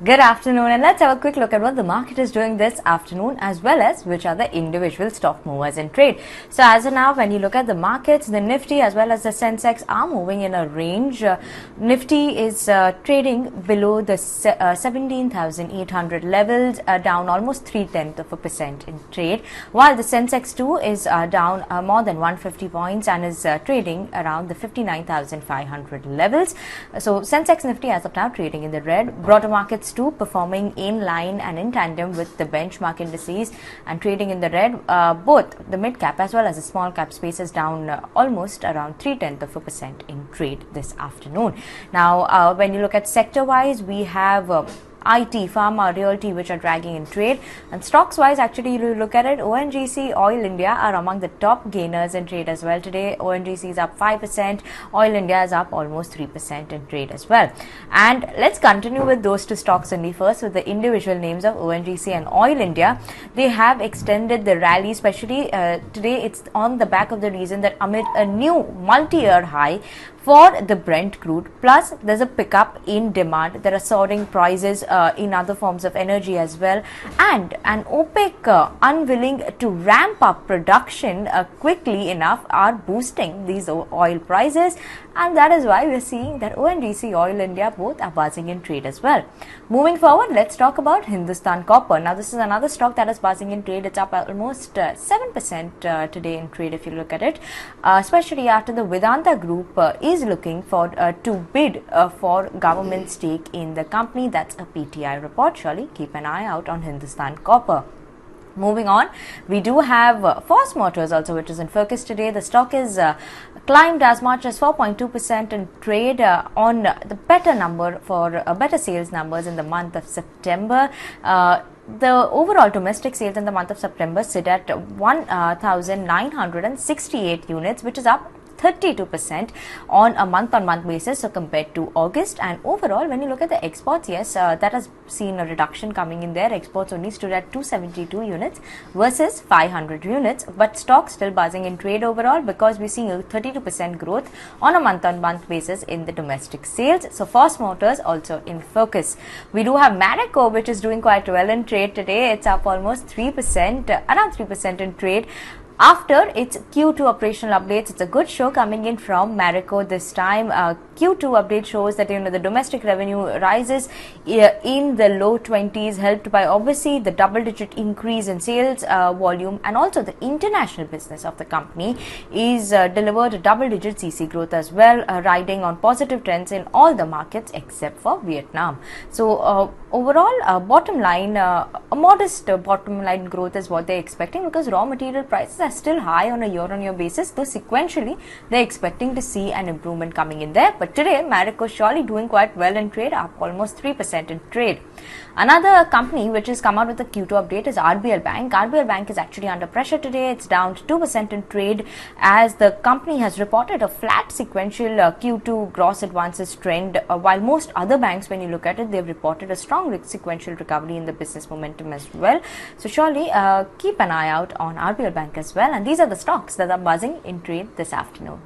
Good afternoon, and let's have a quick look at what the market is doing this afternoon, as well as which are the individual stock movers in trade. So as of now, when you look at the markets, the Nifty as well as the Sensex are moving in a range. Nifty is trading below the 17,800 levels, down almost 0.3% in trade, while the Sensex 2 is down more than 150 points and is trading around the 59,500 levels. So Sensex Nifty as of now trading in the red. Broader markets too performing in line and in tandem with the benchmark indices and trading in the red. Both the mid cap as well as the small cap space is down almost around 0.3% in trade this afternoon. Now, when you look at sector wise, we have IT, Pharma, Realty, which are dragging in trade. And stocks wise, actually, you look at it, ONGC, Oil India are among the top gainers in trade as well today. ONGC is up 5%, Oil India is up almost 3% in trade as well. And let's continue with those two stocks only first with the individual names of ONGC and Oil India. They have extended the rally, especially today. It's on the back of the reason that amid a new multi-year high for the Brent crude, plus there's a pickup in demand. There are soaring prices in other forms of energy as well, and an OPEC unwilling to ramp up production quickly enough are boosting these oil prices, and that is why we're seeing that ONGC, Oil India both are buzzing in trade as well. Moving forward, let's talk about Hindustan Copper. Now this is another stock that is buzzing in trade. It's up almost 7% today in trade if you look at it, especially after the Vedanta Group is looking for to bid for government stake in the company. That's a PTI report. Surely keep an eye out on Hindustan Copper. Moving on, we do have Force Motors also, which is in focus today. The stock is climbed as much as 4.2% in trade on the better number for better sales numbers in the month of September. The overall domestic sales in the month of September sit at 1,968 units, which is up 32% on a month-on-month basis, so compared to August. And overall, when you look at the exports, yes, that has seen a reduction coming in there. Exports only stood at 272 units versus 500 units, but stock still buzzing in trade overall because we're seeing a 32% growth on a month-on-month basis in the domestic sales. So Force Motors also in focus. We do have Marico, which is doing quite well in trade today. It's up almost 3%, around 3% in trade. After its Q2 operational updates, it's a good show coming in from Marico this time. Q2 update shows that the domestic revenue rises in the low 20s, helped by obviously the double-digit increase in sales volume, and also the international business of the company is delivered a double-digit CC growth as well, riding on positive trends in all the markets except for Vietnam. So overall, bottom line, a modest bottom line growth is what they're expecting because raw material prices are still high on a year-on-year basis, though sequentially they're expecting to see an improvement coming in there. But today, Marico is surely doing quite well in trade, up almost 3% in trade. Another company which has come out with a Q2 update is RBL Bank. RBL Bank is actually under pressure today. It's down 2% in trade as the company has reported a flat sequential Q2 gross advances trend, while most other banks, when you look at it, they've reported a strong sequential recovery in the business momentum as well. So surely keep an eye out on RBL Bank as well. And these are the stocks that are buzzing in trade this afternoon.